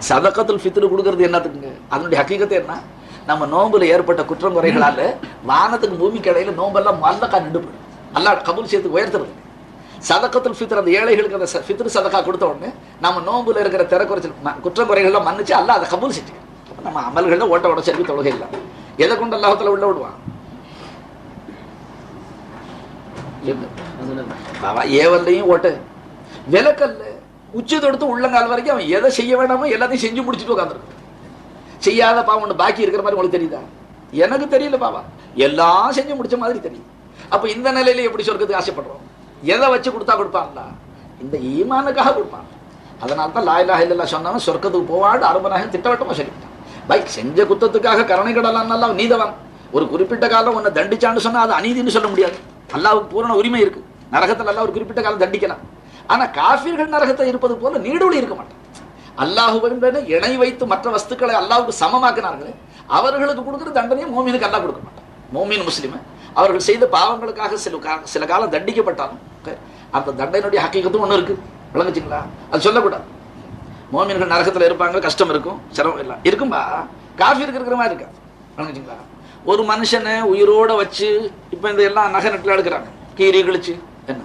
சதகத்துல் ஃபித்ர் கொடுக்கறது என்னத்துக்குங்க? அதனுடைய ஹக்கீகத்தை என்ன? நம்ம நோம்புல ஏற்பட்ட குற்றம் குறைகளால வானத்துக்கு பூமிக்கு இடையில நோம்பெல்லாம் மல்லக்கா நின்று போயிடும். அல்லாஹ் கபூல் செய்து உயர்த்துறது. சதகத்துல் ஃபித்ர் அந்த ஏழைகளுக்கு அந்த ஃபித்ர் சதகா கொடுத்த உடனே நம்ம நோம்புல இருக்கிற திற குறைச்சல் குற்றம் குறைகள்லாம் மன்னிச்சு அல்லாஹ் அதை கபூல் செஞ்சு நம்ம அமல்கள்ல ஓட்ட ஓட செல்வி தொழுகை இல்லை. எதை கொண்டு அல்லாஹத்துல உள்ள விடுவான்? ஏவல்லையும் ஓட்ட விலக்கல்ல உச்சி தொடுத்து உள்ளங்கால் வரைக்கும் அவன் எதை செய்ய வேண்டாமோ எல்லாத்தையும் செஞ்சு முடிச்சுட்டு உட்காந்துருக்கு. செய்யாத பாவம் ஒன்று பாக்கி இருக்கிற மாதிரி உங்களுக்கு தெரியுதா? எனக்கு தெரியல பாவா, எல்லாம் செஞ்சு முடிச்ச மாதிரி தெரியுது. அப்ப இந்த நிலையில எப்படி சொர்க்கத்துக்கு ஆசைப்படுறோம்? எதை வச்சு கொடுத்தா கொடுப்பான்ல? இந்த ஈமானுக்காக கொடுப்பான். அதனால தான் லா இலாஹ இல்லல்லாஹ் சொன்னவன் சொர்க்கத்துக்கு போவாடு அருமனாக திட்டவட்டமா சொல்லிவிட்டான். பை செஞ்ச குத்தத்துக்காக கருணை கடலாம் நீதவன். ஒரு குறிப்பிட்ட காலம் உன்னை தண்டிச்சான்னு சொன்னா அது அநீதினு சொல்ல முடியாது. அல்லாஹ்வுக்கு பூரண உரிமை இருக்கு. நரகத்தில் அல்லாஹ் ஒரு குறிப்பிட்ட காலம் தண்டிக்கலாம். ஆனா காஃபிர்கள் நரகத்தை இருப்பது போல நீடோடி இருக்க மாட்டான். அல்லாஹுவின் இணை வைத்து மற்ற வஸ்துக்களை அல்லாஹ்வுக்கு சமமாக்கினார்களே அவர்களுக்கு கொடுக்குற தண்டனையை மோமீனுக்கு அல்லாஹ் கொடுக்க மாட்டான். மோமீன் முஸ்லிம் அவர்கள் செய்த பாவங்களுக்காக சில காலம் தண்டிக்கப்பட்டாலும் அந்த தண்டனையுடைய ஹக்கீகத்தும் ஒண்ணு இருக்கு. விளங்குச்சுங்களா? அது சொல்லக்கூடாது. மோமீன்கள் நரகத்துல இருப்பாங்க, கஷ்டம் இருக்கும், சிரமம் எல்லாம் இருக்கும்பா. காஃபிருக்கு இருக்கிற மாதிரி இருக்காது. விளங்குச்சுங்களா? ஒரு மனுஷனை உயிரோட வச்சு இப்ப இந்த எல்லாம் நகை நட்டில் எடுக்கிறாங்க, கீரி கிழிச்சு என்ன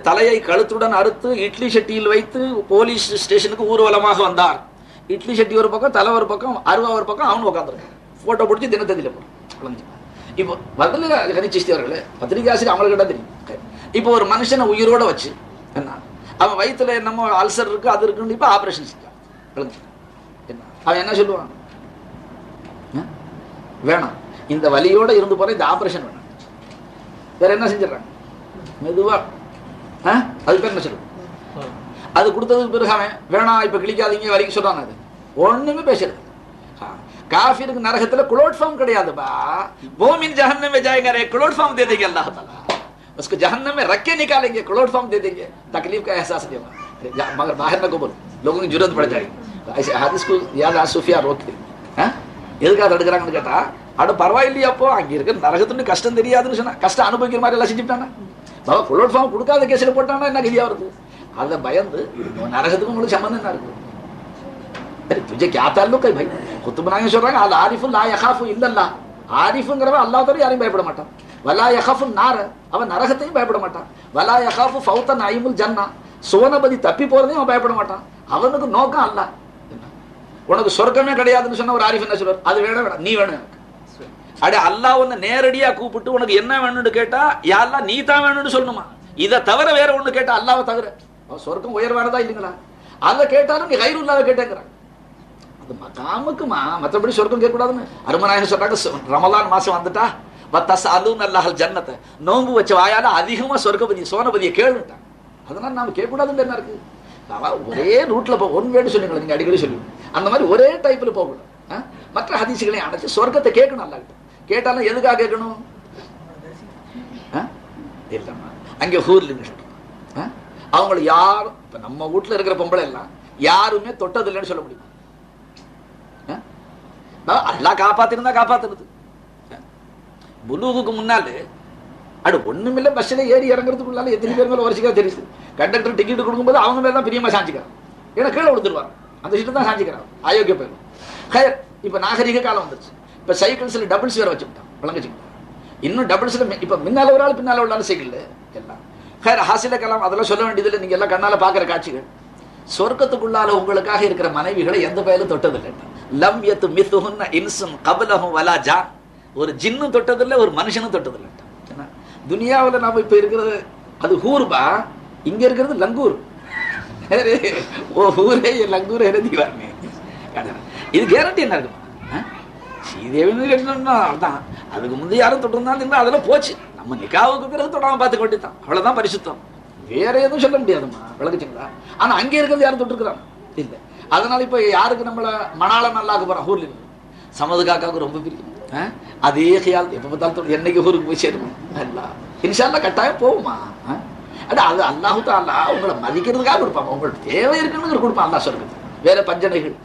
தலையை கழுத்துடன் அறுத்து இட்லி சட்டியில் வைத்து போலீஸ் ஸ்டேஷனுக்கு ஊர்வலமாக வந்தார். இட்லி சட்டி ஒரு பக்கம், தலை ஒரு பக்கம், அருவா ஒரு பக்கம், அவனு உட்காந்துருக்கான். போட்டோ பிடிச்சி தினத்ததியில போறோம். இப்போ பதில் கணிச்சிஸ்தி அவர்களே, பத்திரிகாசிரியர் அவங்களுக்கு தான் தெரியும். இப்போ ஒரு மனுஷனை உயிரோட வச்சு என்ன அவன் வயிற்றுல என்னமோ அல்சர் இருக்கு, அது இருக்குன்னு இப்போ ஆப்ரேஷன் செஞ்சான். என்ன அவன் என்ன சொல்லுவான்? வேணாம், இந்த வலியோட இருந்து போற இந்த ஆப்ரேஷன் வேணாம். வேற என்ன செஞ்சிடறாங்க? மெதுவா அது பேர் என்ன சொல்லுவோம்? அது கொடுத்ததுக்கு பிறகு அவன் வேணாம் இப்ப கிளிக்காதீங்க வரைக்கும் சொல்றான். அது ஒண்ணுமே பேசுறது. காஃபிருக்கு நரகத்துல क्लोट फॉर्म கிடையாதுபா. मोमिन जहन्नम में जाएगा रे क्लोट फॉर्म दे देंगे अल्लाह ताला, उसको जहन्नम में रख के निकालेंगे, क्लोट फॉर्म दे देंगे, तकलीफ का एहसास नहीं होगा, मगर बाहर न को बोल, लोगों की जरूरत पड़ जाएगी. ऐसे हदीस को याद आ सूफिया रोकते எதுக்காக தடுக்கிறாங்கன்னு கேட்டா, அட பரவாயில்லையா, அப்போ அங்க இருக்க நரகத்துன்னு கஷ்டம் தெரியாதுன்னு சொன்னா கஷ்டம் அனுபவிக்கிற மாதிரி எல்லாம் செஞ்சுட்டானா பாபா. क्लोट फॉर्म கொடுக்காத கேஸ்ல போட்டானா என்ன கதியா வருது? அதை பயந்து நரகத்துக்கும் உங்களுக்கு சம்பந்தம் என்ன இருக்கு? तुझे क्या ताल्लुक है भाई? खुद बनाएंगे சொல்றாங்க அல் ஆரிஃபு லா யகாஃபு இல்லல்லாஹ். ஆரிஃப்ங்கறவன் அல்லாஹ் தவிர யாரையும் பயப்பட மாட்டான். வலா யகாஃபு நார், அவன் நரகத்தையும் பயப்பட மாட்டான். வலா யகாஃபு ஃபௌத நঈமுல் ஜன்னா, சுவனபதி தப்பி போறதையும் அவன் பயப்பட மாட்டான். அவனுக்கு நோக்கம் அல்லாஹ். உனக்கு சொர்க்கமே கிடையாதுன்னு சொன்ன ஒரு ஆரிஃப் என்ன சொல்றார்? அது வேணும் வேணும், நீ வேணும் எனக்கு. அட அல்லாஹ் உன்னை நேரடியா கூப்பிட்டு உனக்கு என்ன வேணும்னு கேட்டா யா அல்லாஹ் நீ தான் வேணும்னு சொல்லணுமா? இதை தவிர வேற ஒண்ணு கேட்டா அல்லாஹ்வை தவிர சொர்க்கம் உயர்வானதா இல்லைங்களா? அதை கேட்டாலும் நீ கைருல்லாத கேட்டேங்கிறான். அது மகாமுக்குமா, மற்றபடி சொர்க்கம் கேட்கக்கூடாதுன்னு அருமநாயகம் சொல்றாங்க. ரமலான் மாசம் வந்துட்டா அல்லாஹல் ஜன்னத்தை நோம்பு வச்ச வாயால அதிகமா சொர்க்கபதி சோனபதியை கேளுட்டான். அதனால நாம கேட்கக்கூடாதுன்னு என்ன இருக்கு? ஒரே ரூட்ல ஒன் வேடு சொல்லுங்களேன், நீங்க அடிக்கடி சொல்லுவீங்க. அந்த மாதிரி ஒரே டைப்ல போகக்கூடாது. மற்ற ஹதீசுகளையும் அடைச்சு சொர்க்கத்தை கேட்கணும். அல்லாஹ்கிட்ட கேட்டாலும் எதுக்காக கேட்கணும்? இல்லம்மா அங்கே ஹூர்ல அவங்களை யாரும் இப்ப நம்ம வீட்டுல இருக்கிற பொம்பளை எல்லாம் யாருமே தொட்டது இல்லைன்னு சொல்ல முடியும். அல்லாஹ் காப்பாத்திருந்தா காப்பாத்துறது. புலூகுக்கு முன்னாலே அடு ஒண்ணுமில்ல, பஸ்ல ஏறி இறங்குறதுக்குள்ளால எத்தனை பேர் மேல வரிசைக்கா தெரியுது. கண்டக்டர் டிக்கெட் கொடுக்கும்போது அவங்க மேல தான் பிரியமா சாஞ்சிக்கிறான். ஏன்னா கீழே விழுந்துருவாங்க, அந்த சீட்டு தான் சாஞ்சிக்கிறான். அயோக்கிய பேர். ஹயர் இப்ப நாகரிக காலம் வந்துருச்சு. இப்ப சைக்கிள்ஸ்ல டபுள்ஸ் வேற வச்சுக்கிட்டான். விளங்குச்சுக்கிட்டான். இன்னும் டபுள்ஸ்ல இப்ப முன்னால ஒரு ஆள் பின்னால ஒரு ஆள் சைக்கிள் எல்லாம் ஹயர் ஹாசில கலாம். அதெல்லாம் சொல்ல வேண்டியதில்லை, நீங்க எல்லாம் கண்ணால பாக்குற காட்சிகள். சொர்க்கத்துக்குள்ளால உங்களுக்காக இருக்கிற மனைவிகளை எந்த பயிலும் தொட்டதில்லை. லம் யத்து மித்ஹுன்ன இன்சுன் கப்லஹும் வலா ஜான், ஒரு ஜின்னும் தொட்டதில்லை, ஒரு மனுஷனும் தொட்டதில்லை. துனியாவில் நாம இப்ப இருக்கிறது அது ஹூர்பா, இங்க இருக்கிறது லங்கூர். ஓ ஹூரே லங்கூர் தீவாருமே. இது கேரண்டி என்ன இருக்குமா? ஸ்ரீதேவின்னு கேட்டோம்னா அதான், அதுக்கு முந்தைய யாரும் தொட்டிருந்தாலும் இருந்தா அதெல்லாம் போச்சு. நம்ம நிக்காவுக்கு பிறகு தொடாம பார்த்துக்க வேண்டியதான், அவ்வளவுதான் பரிசுத்தம். வேற எதுவும் சொல்ல முடியாதுமா. விளக்குச்சுங்களா? ஆனா அங்கே இருக்கிறது யாரும் தொட்டிருக்கிறாங்க இல்ல. அதனால இப்ப யாருக்கு நம்மள மணாளம் நல்லாக்க போறான்? ஊர்ல இருக்கு சமது காக்காவுக்கு ரொம்ப பிரியும். அதே கையால் எப்ப பார்த்தாலும் என்னைக்கு ஊருக்கு போய் சேருவோம். இன்ஷா அல்லாஹ் கட்டாயம் போகுமா? அது அல்லாஹு தஆலா உங்களை மதிக்கிறதுக்காக கொடுப்பாங்க. உங்களுக்கு தேவை இருக்குன்னு கொடுப்பான் அல்லாஹ் சொல்றது. வேற பஞ்சனைகள்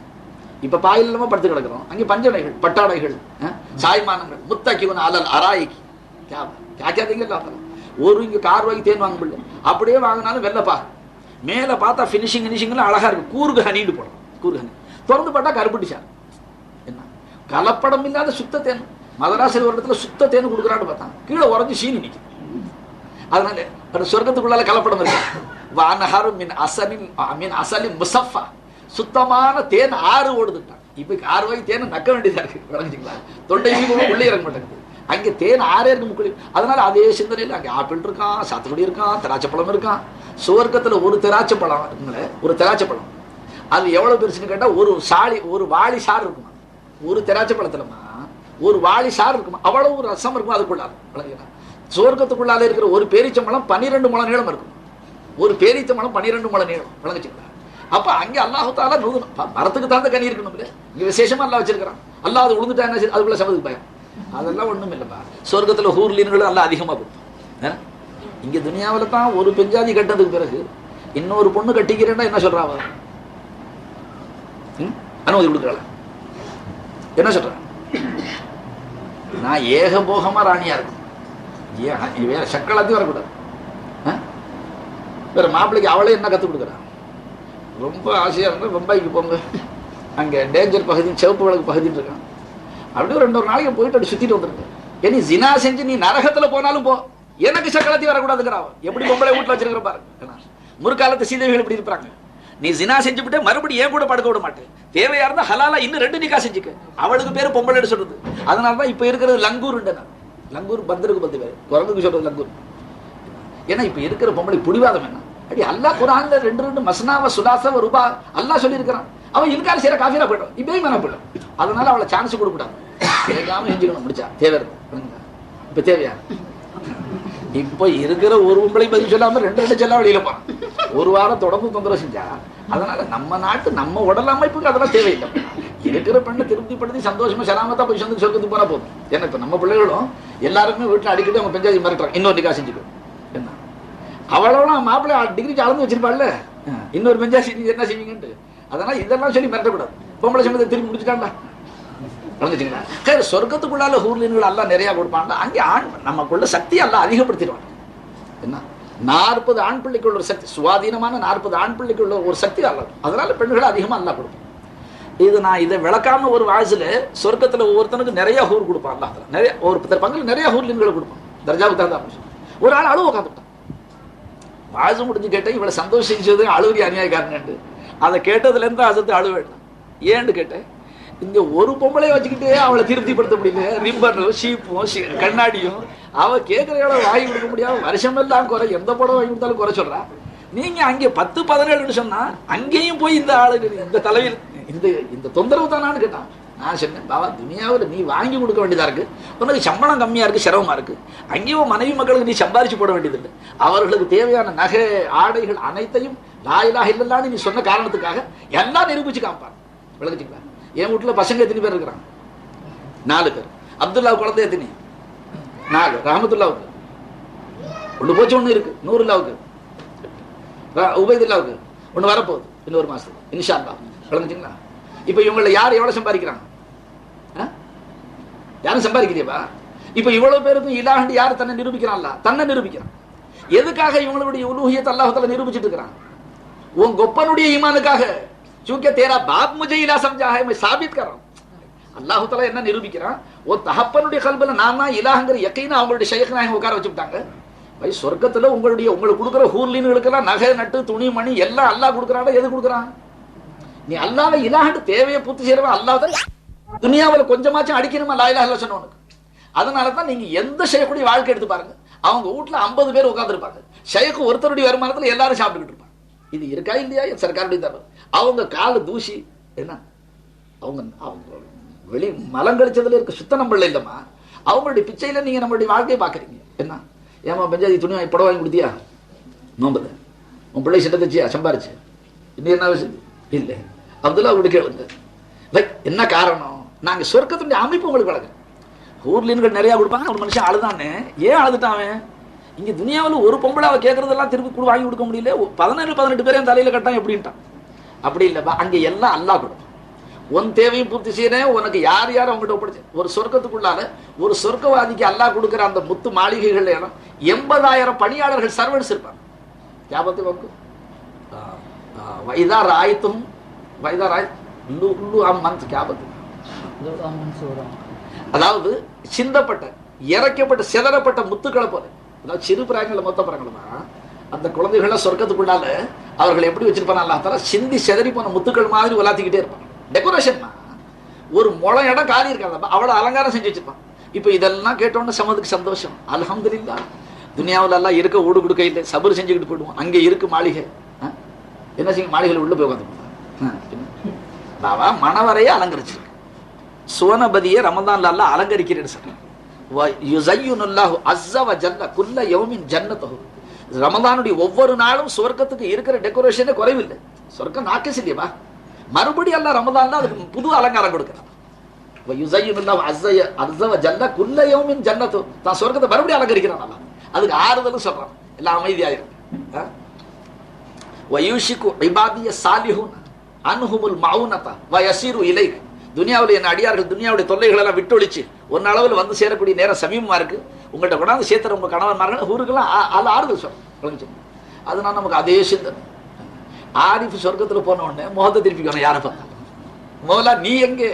இப்ப பாயில் இல்லாம படுத்து கிடக்கிறோம், அங்கே பஞ்சனைகள், பட்டாடைகள், சாய்மானங்கள், முத்தக்கிவன் அலல் அராய்க்கு கேட்காதீங்க. ஒரு இங்க கார் வாங்கி தேன் வாங்க முடியல, அப்படியே வாங்கினாலும் வெள்ளப்பா மேலே பார்த்தா ஃபினிஷிங்லாம் அழகா இருக்கு. கூர்கு ஹனின்னு போடணும். கூர்கு ஹனி திறந்து பார்த்தா கருப்பட்டிச்சார். என்ன கலப்படம் இல்லாத சுத்த தேன். மதராசரி ஒரு இடத்துல சுத்த தேன் கொடுக்குறான்னு பார்த்தா கீழே உறைஞ்சி சீனி நிற்கும். அதனால சொர்க்கத்துக்குள்ளால கலப்படம் இருக்கு. வானஹாரு மின் அசலின் முசஃபா, சுத்தமான தேன் ஆறு ஓடுதுட்டான். இப்ப 6 ரூபாய்க்கு தேனை நக்க வேண்டியதா இருக்கு. விளங்குச்சிங்களா? தொண்டைக்கு உள்ளே இறங்க மாட்டேங்குது. அங்கே தேன் ஆறே இருக்கு முக்குழி. அதனால அதே சிந்தனையில் அங்கே ஆப்பிள் இருக்கான், சாத்துக்குடி இருக்கான், திராட்சைப்பழம் இருக்கான். சுவர்க்கத்துல ஒரு திராட்சைப்பழம் இருக்குங்களே, ஒரு திராட்சைப்பழம் அது எவ்வளவு பெருசுன்னு கேட்டா ஒரு வாளி சாறு இருக்குமா. ஒரு திராட்சைப்பழத்துலமா ஒரு வாளி சாறு இருக்குமா, அவ்வளவு ஒரு ரசம் இருக்கும் அதுக்குள்ளால. விளங்குங்களா? சுவர்க்கத்துக்குள்ளால இருக்கிற ஒரு பேரிச்சம்பழம் 12 முழம் நீளம் இருக்கும். ஒரு பேரிச்சம்பழம் 12 முழம் நீளம். விளங்குச்சுங்களா? அப்ப அங்கே அல்லாஹு தாலா மரத்துக்கு தாழ்ந்த கனி இருக்கணும். இங்க விசேஷமா அல்லா வச்சிருக்கிறான். அல்லா அது உழுந்துட்டா என்ன அதுக்குள்ள சமதுக்கு பயம். அதெல்லாம் ஒண்ணும் இல்லப்பா. சொர்க்கத்துல ஹூர்லீன்களும் எல்லாம் அதிகமா கொடுப்போம். இங்க துனியாவில தான் ஒரு பெஞ்சாதி கட்டதுக்கு பிறகு இன்னொரு பொண்ணு கட்டிக்கிறேன்னா என்ன சொல்றாவ? அனுமதி கொடுக்கல. என்ன சொல்ற? நான் ஏகபோகமா ராணியா இருக்கும். வேற சக்கலாத்தையும் வரக்கூடாது. வேற மாப்பிள்ளைக்கு அவளே என்ன கற்றுக் கொடுக்குறான்? ரொம்ப ஆசையாக இருந்தால் பம்பாய்க்கு போங்க, அங்கே டேஞ்சர் பகுதி, சிவப்பு விளக்கு பகுதின்னு இருக்கான். அப்படியே 2 நாளைக்கு போயிட்டு அப்படி சுற்றிட்டு வந்துருக்கு. ஏன்னா ஜினா செஞ்சு நீ நரகத்தில் போனாலும் போ, எனக்கு சக்கலாத்தையும் வரக்கூடாதுங்கிறான். எப்படி பொம்பளை வீட்டில் வச்சிருக்கிற பாரு. முற்காலத்து சீதைகள் இப்படி இருப்பாங்க. நீ ஜினா செஞ்சுவிட்டு மறுபடியும் ஏன் கூட படுக்க விட மாட்டேன். தேவையா இருந்தா ஹலாலா இன்னும் 2 நிக்கா செஞ்சுக்க. அவளுக்கு பேரு பொம்பளைன்னு சொல்றது. அதனாலதான் இப்ப இருக்கிறது லங்கூர். லங்கூர் பந்தருக்கு 10 பேர், குரங்குக்கு சொல்றது லங்கூர். ஏன்னா இப்ப இருக்கிற பொம்பளை புடிவாதம் என்ன? அடி அல்லா குரான்ல 2 மஸ்னாவ சுலாசவ ரூபா அல்லா சொல்லி இருக்கிறான். அவன் இருக்காரு சேர காஃபிரா போயிடும், இப்பயும் மன போயிடும். அதனால அவளை சான்ஸ் கொடுக்கூடாது. கேட்காம செஞ்சுக்கணும். முடிச்சா தேவை. இப்ப தேவையா? இப்ப இருக்கிற ஒரு பொம்பளை பதில் சொல்லாம 2 செல்லா வெளியில போறான். ஒரு வாரம் தொடர்ந்து தொந்தரவு செஞ்சா. அதனால நம்ம நாட்டு நம்ம உடல் அமைப்புக்கு அதெல்லாம் தேவையில்லை. இருக்கிற பெண்ணை திருப்திப்படுத்தி சந்தோஷமா சலாமத்தா போய் சொர்க்கத்துக்கு போனா போதும். ஏன்னா இப்ப நம்ம பிள்ளைகளும் எல்லாருமே வீட்டுல அடிக்கடி அவங்க பெஞ்சாதி மிரட்டுறாங்க, இன்னொரு நிக்கா செஞ்சுக்கணும். என்ன அவளோட மாப்பிள்ளை டிகிரிக்கு அளந்து வச்சிருப்பாள்ல, இன்னொரு பெஞ்சாசி என்ன செய்வீங்கன்ட்டு. அதனால இதெல்லாம் சொல்லி மிரட்டக்கூடாது. பொம்பளை சம்பளத்தை திரும்பி முடிச்சுட்டாங்களா? வளர்ந்துச்சுங்களா? சரி, சொர்க்கத்துக்குள்ளால ஹூர்லீன்கள் எல்லாம் நிறைய கொடுப்பாங்க. அங்கே நமக்குள்ள சக்தி எல்லாம் அதிகப்படுத்திடுவாங்க. என்ன 40 ஆண் பிள்ளைக்குள்ள ஒரு சக்தி, சுவாதீனமான 40 ஆண் பிள்ளைக்குள்ள ஒரு சக்தி அல்ல. அதனால பெண்கள் அதிகமா அல்லா கொடுப்போம். நான் இதை விளக்காம ஒரு வாய்ஸ்ல சொர்க்கத்துல ஒவ்வொருத்தனுக்கு நிறைய ஹூர் கொடுப்பான். அல்லா நிறைய ஒரு பங்குல நிறைய ஹூர்லீன்களை கொடுப்பான். தர்ஜாவுக்கு தகுந்த ஒரு ஆள் அழுவ உட்காந்துட்டான். வாய்ஸ் முடிஞ்சு கேட்டேன், இவளை சந்தோஷிச்சது அழுவரி அநியாயக்காரன்ட்டு. அதை கேட்டதுல இருந்து அசத்து அழுவேன். ஏன்னு கேட்டேன், இங்க ஒரு பொம்பளையை வச்சுக்கிட்டே அவளை திருப்திப்படுத்த முடியல. ரிப்பரும் ஷீப்பும் கண்ணாடியும் அவ கேட்கிற இடம் வாங்கி கொடுக்க முடியாது. வருஷமெல்லாம் குறை, எந்த படம் வாங்கி கொடுத்தாலும் குறை சொல்றா. நீங்க அங்கே 10-17 சொன்னா அங்கேயும் போய் இந்த ஆளு இந்த தலைவில் இந்த தொந்தரவு தானான்னு கேட்டான். நான் சொன்னேன், பாபா துனியாவில் நீ வாங்கி கொடுக்க வேண்டியதா இருக்கு, உனக்கு சம்பளம் கம்மியா இருக்கு, சிரமமா இருக்கு. அங்கேயும் மனைவி மக்களுக்கு நீ சம்பாரிச்சு போட வேண்டியது இல்லை. அவர்களுக்கு தேவையான நகை ஆடைகள் அனைத்தையும் லா இலாஹ இல்லல்லாஹ்னு நீ சொன்ன காரணத்துக்காக எல்லாம் நிரூபிச்சு காமிப்பார். விளக்குச்சுங்களா? என் வீட்டுல பசங்க எத்தனை பேர் இருக்கிறாங்க? 4 பேர். அப்துல்லா குழந்தை எத்தனை? 4. ரஹமத்துல்லாவுக்கு 1 போச்சு, 1 இருக்கு. நூறுல்லாவுக்கு, உபைதுல்லாவுக்கு 1 வரப்போகுது இன்னொரு மாசத்துக்கு இன்ஷா அல்லாஹ். விளங்குச்சுங்களா? இப்ப இவங்களை யார் எவ்வளவு சம்பாதிக்கிறாங்க? யாரும் சம்பாதிக்கிறியப்பா? இப்ப இவ்வளவு பேருக்கும் இலாஹ் யாரு தன்னை நிரூபிக்கிறான்ல, தன்னை நிரூபிக்கிறான். எதுக்காக இவங்களுடைய உலூஹியத் அல்லாஹ் தஆலா நிரூபிச்சிட்டு இருக்கிறான்? உன் கொப்பனுடைய ஈமானுக்காக. चूंकि तेरा बाप मुझे इला समझा है, मैं साबित कर रहा हूं. அல்லாஹ் தஆலா என்ன நிரூபிக்கிறான்? ஒரு தகப்பனுடைய கல்புல நான் தான் இலாஹ்ங்கற யகீனா அவங்களுடைய ஷைக் நாயகம் உட்கார வச்சுட்டாங்க. பை சொர்க்கத்துல உங்களுக்கு கொடுக்குற ஹூர்லீன்களுக்கெல்லாம் நகை நட்டு துணி மணி எல்லாம் அல்லாஹ் கொடுக்குறான். எது கொடுக்குறான்? நீ அல்லாஹ்வை இலாஹ்னு தேவையை பூர்த்தி செய்யறவன் அல்லாஹ் தான். துனியாவுல கொஞ்சமாச்சும் அடிக்கணுமா லா இலாஹ இல்லல்லாஹ் சொன்னவனுக்கு? அதனால தான் நீங்க எந்த ஷைக்குடைய வாழ்க்கை எடுத்து பாருங்க, அவங்க வீட்டுல 50 பேர் உட்கார்ந்துருப்பாங்க. ஷைக்கு ஒருத்தருடைய வருமானத்துல எல்லாரும் சாப்பிட்டுக்கிட்டு இருப்பாங்க. இது இருக்கா இல்லையா? சர்க்காருடைய தரவு. அவங்க கால தூசி என்ன, அவங்க வெளி மலம் கழிச்சதுல இருக்க சுத்த நம்மள இல்லம்மா. அவங்களுடைய பிச்சையில நீங்க நம்மளுடைய வாழ்க்கையை பாக்குறீங்க. என்ன ஏமா பெஞ்சாதி துணி படம் வாங்கி கொடுத்தியா? நோம்புத உன் பிள்ளை சிட்ட தச்சியா சம்பாரிச்சு? இன்னும் என்ன விஷயம் இல்லை. அப்துல்லா அப்படி கேளுங்க. என்ன காரணம்? நாங்க சொர்க்கத்துடைய அமைப்பு உங்களுக்கு வழங்க. ஊர்லீன்கள் நிறைய கொடுப்பாங்க. ஒரு மனுஷன் அழுதானே, ஏன் அழுதுட்டாவே? இங்க துனியாவில் ஒரு பொம்பளை அவ கேட்கறதெல்லாம் திருப்பி கூட வாங்கி கொடுக்க முடியல. 17-18 பேரையும் தலையில கட்டான் எப்படின்ட்டான். அப்படி இல்லப்பா, அங்க எல்லாம் அல்லாஹ் கொடுப்பான். உன் தேவையும் பூர்த்தி செய்யறேன். உனக்கு யார் யாரும் அவங்ககிட்ட ஒப்படைச்சு ஒரு சொர்க்கத்துக்குள்ளால ஒரு சொர்க்கவாதிக்கு அல்லாஹ் கொடுக்குற அந்த முத்து மாளிகைகள் 80,000 பணியாளர்கள் சர்வன்ஸ் இருப்பாங்க. ஞாபகத்துக்கு வந்து வைதா ராயத்தும் வைதா ராய் லுல்லு அம்மன் கியாபத்து. அதாவது சிந்தப்பட்ட இறக்கப்பட்ட சிதறப்பட்ட முத்துக்களை போல. அதாவது சிறு பிராயங்கள மொத்த பிராயங்களா அந்த குழந்தைகள சொர்க்கத்துக்குள்ளால அவர்கள் எப்படி வச்சிருப்பாங்க அல்லாஹ் தஆலா சிந்தி செதறி போன முத்துக்கள் மாதிரி உலாத்திக்கிட்டே இருப்பாங்க. டெக்கரேஷன்னா ஒரு முளை இடம் காலி இருக்காது, அவ்வளவு அலங்காரம் செஞ்சு வச்சிருப்பான். இப்ப இதெல்லாம் கேட்டோன்னு சமதுக்கு சந்தோஷம். அல்ஹம்துலில்லாஹ். துனியாவில் எல்லாம் இருக்க ஊடு கொடுக்க இல்லை, சபர் செஞ்சுக்கிட்டு போயிடுவோம். அங்கே இருக்கு மாளிகை, என்ன செய்யும், மாளிகையில் உள்ள போய் உட்காந்து பாபா மணவரையே அலங்கரிச்சிருக்கு. சுவனபதியை ரமதான்ல எல்லாம் அலங்கரிக்கிறேன்னு சொல்றேன். ரமதானுடைய ஒவ்வொரு நாளும் சொர்க்கத்துக்கு இருக்கிற டெக்கரேஷனே குறைவில்லை. சொர்க்கம் நாக்கஸ் இல்லையவா, மறுபடியும் எல்லாம் ரமதான்ல அதுக்கு புது அலங்காரம் கொடுக்கிறான். தான் சொர்க்கத்தை மறுபடியும் அலங்கரிக்கிறான். அதுக்கு ஆறுதலும் சொல்றான், எல்லாம் அமைதியாயிருக்கு. துனியாவில் என்ன அடியார்கள் துனியாவுடைய தொல்லைகள் எல்லாம் விட்டொழிச்சு ஒரு அளவில் வந்து சேரக்கூடிய நேரம் சமீபமா இருக்கு. உங்கள்கிட்ட கொண்டாந்து சேர்த்துற உங்க கணவன்மார்கள் ஊருக்கெல்லாம் அதில் ஆறுதல் சொல்றேன். அதனால நமக்கு அதே சிந்தனை. ஆரிஃப் சொர்க்கத்தில் போன உடனே முகத்தை திருப்பிக்கணும். யாரை பார்த்தாலும் மோலா நீ எங்கே,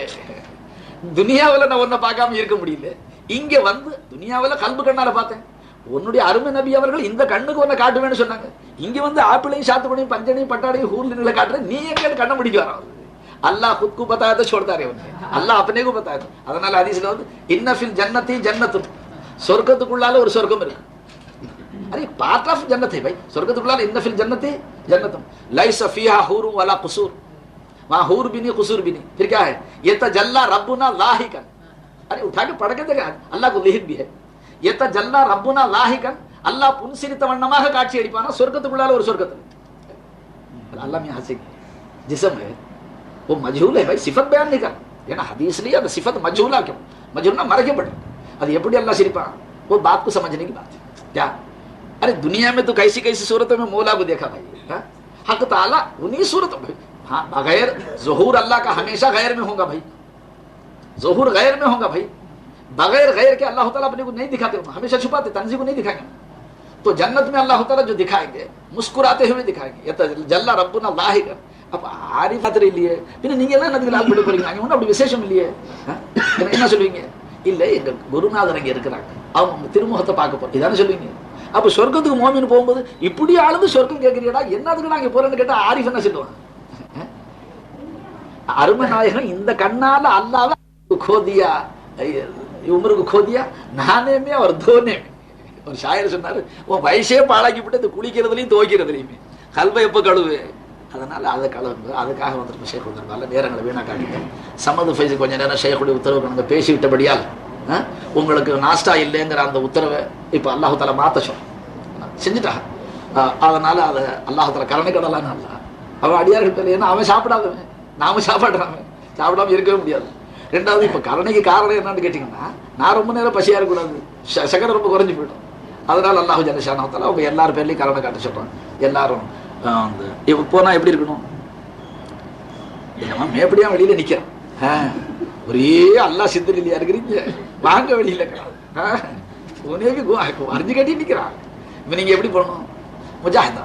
துனியாவில் நான் ஒன்ன பார்க்காம இருக்க முடியல, இங்க வந்து துனியாவில் கல்பு கண்ணால பார்த்தேன். உன்னுடைய அருமை நபி அவர்கள் இந்த கண்ணுக்கு ஒன்ன காட்டுவேன்னு சொன்னாங்க. இங்க வந்து ஆப்பிளையும் சாத்துக்குடியும் பஞ்சனையும் பட்டாடையும் ஹூர்லிகளை காட்டுறேன், நீ எங்க கண்ணை முடிக்க வர. அல்லாஹ் खुद को बताया तो छोड़ता रहे उन्हें, அல்லாஹ் अपने को बताया. அதனால ஹதீஸ்ல வந்து இன்ன ஃபில் ஜன்னதி ஜன்னத்துன், சொர்க்கத்துக்குள்ளால ஒரு சொர்க்கம் இருக்கு. अरे पार्ट ऑफ जन्नत है भाई சொர்க்கத்துக்குள்ளால இன்ன ஃபில் ஜன்னதி ஜன்னத்துன் லைஸ ஃபீஹா ஹூரு வலா குசூர், वहां हूर भी नहीं कुसूर भी नहीं. फिर क्या है, यतजल्ला रब्बुना लाहिकन. अरे उठा के पढ़ के देखा, अल्लाह को लिहिक भी है. यतजल्ला रब्बुना लाहिकन, अल्लाह पुनसिरित वण्णமாக காட்சி அளிப்பானா சொர்க்கத்துக்குள்ளால ஒரு சொர்க்கத்துல. अल्लाह में हंसे जिस्म है वो मजहूल है भाई, सिफत बयान नहीं कर. ஏன்னா ஹதீஸ்லயே அந்த சிஃபத் மஜ்ஹூலா क्यों, मजहूलனா மறைக்கப்பட்ட. அது எப்படி अल्लाह सिरिपान, वो बात को समझने की बात है. क्या, अरे दुनिया में तो कैसी कैसी सूरतों में मौला को देखा भाई. हक ताला उन्हीं सूरतों में. हाँ बगैर ज़हूर अल्लाह का हमेशा गैर में होगा भाई, ज़हूर गैर में होगा भाई. बगैर गैर के अल्लाह ताला अपने को नहीं दिखाते, हमेशा छुपाते, तंज़ी को नहीं दिखाएंगे. तो जन्नत में अल्लाह ताला जो दिखाएंगे मुस्कुराते हुए दिखाएंगे. यतजल्ला रब्बुना लाहिकन. அப்ப ஆரிஃபத் இல்லையே, பின்ன நீங்க எல்லாம் நதிகள் ஆள் போட்டு போறீங்க, அங்க ஒன்றும் அப்படி விசேஷம் இல்லையே. என்ன சொல்லுவீங்க, இல்ல எங்க குருநாதர் அங்க இருக்கிறாங்க, அவங்க திருமுகத்தை பார்க்க போறோம், இதானே சொல்லுவீங்க. அப்ப சொர்க்கத்துக்கு மோமின் போகும்போது இப்படி ஆளுந்து சொர்க்கம் கேட்கிறீடா, என்னதுக்கு நாங்க போறேன்னு கேட்டா ஆரிஃப் என்ன சொல்லுவாங்க, அருமை நாயகன் இந்த கண்ணால அல்லாஹ் கோதியா உமருக்கு கோதியா நானேமே அவர் தோனே. ஒரு ஷாயர் சொன்னாரு, உன் வயசே பாழாக்கி விட்டு இந்த குளிக்கிறதுலையும் துவைக்கிறதுலையுமே கல்வை எப்ப கழுவு. அதனால அதை கலந்து அதுக்காக வந்துருக்கு ஷேக் நல்ல நேரங்களை வீணாக்காட்டீங்க. சமது ஃபைஸு கொஞ்ச நேரம் ஷேக்குடைய உத்தரவுக்கு நாங்கள் பேசிவிட்டபடியால் உங்களுக்கு நாஸ்டா இல்லைங்கிற அந்த உத்தரவை இப்போ அல்லாஹு தாலா மாற்ற செஞ்சுட்டா. அதனால அதை அல்லாஹு தாலா கருணை கடலான்னு அல்ல அவன் அடியார்கள் பேர், ஏன்னா அவன் சாப்பிடாதவன், நாம சாப்பிட்றாங்க, சாப்பிடாம இருக்கவே முடியாது. ரெண்டாவது இப்போ கருணைக்கு காரணம் என்னன்னு கேட்டிங்கன்னா, நான் ரொம்ப நேரம் பசியாக இருக்கக்கூடாது, சக்கரை ரொம்ப குறைஞ்சி போயிடும். அதனால அல்லாஹு ஜல்லஷானஹு தஆலா அவங்க எல்லார் பேர்லையும் கருணை காட்ட சொல்கிறான். எல்லாரும் வந்து இப்போ போனால் எப்படி இருக்கணும், நம்ம எப்படியா வெளியில் நிற்கிறான், ஒரே அல்லா சிந்தனை இல்லையா இருக்கிறீங்க, வாங்க வெளியில் இருக்கிறான், உனேவி அரிஞ்சு கட்டி நிற்கிறான். இப்போ நீங்கள் எப்படி போகணும், முஜாஹிதா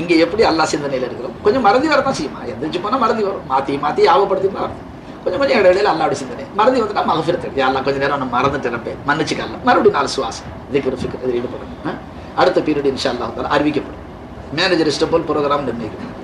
இங்கே எப்படி அல்லா சிந்தனையில் இருக்கிறோம். கொஞ்சம் மறதி வரதான் செய்யுமா, எந்திரிச்சு போனால் மறதி வரும், மாற்றி மாற்றி ஆவப்படுத்தினா கொஞ்சம் கொஞ்சம் இடையில அல்லாவுடைய சிந்தனை மறதி வந்துட்டா மகஃபிரத் எல்லாம் கொஞ்சம் நேரம் நம்ம மறந்துட்டு மன்னிச்சுக்கலாம், மறுபடியும் 4 சுவாசம் இதுக்கு ஃபிக்ர் ஈடுபடணும். அடுத்த பீரியட் இன்ஷா அல்லாஹ் அறிவிக்கப்படும். மேனேஜர் இஷ்டம் போல் ப்ரோக்ராம் நிர்ணயிக்கணும்.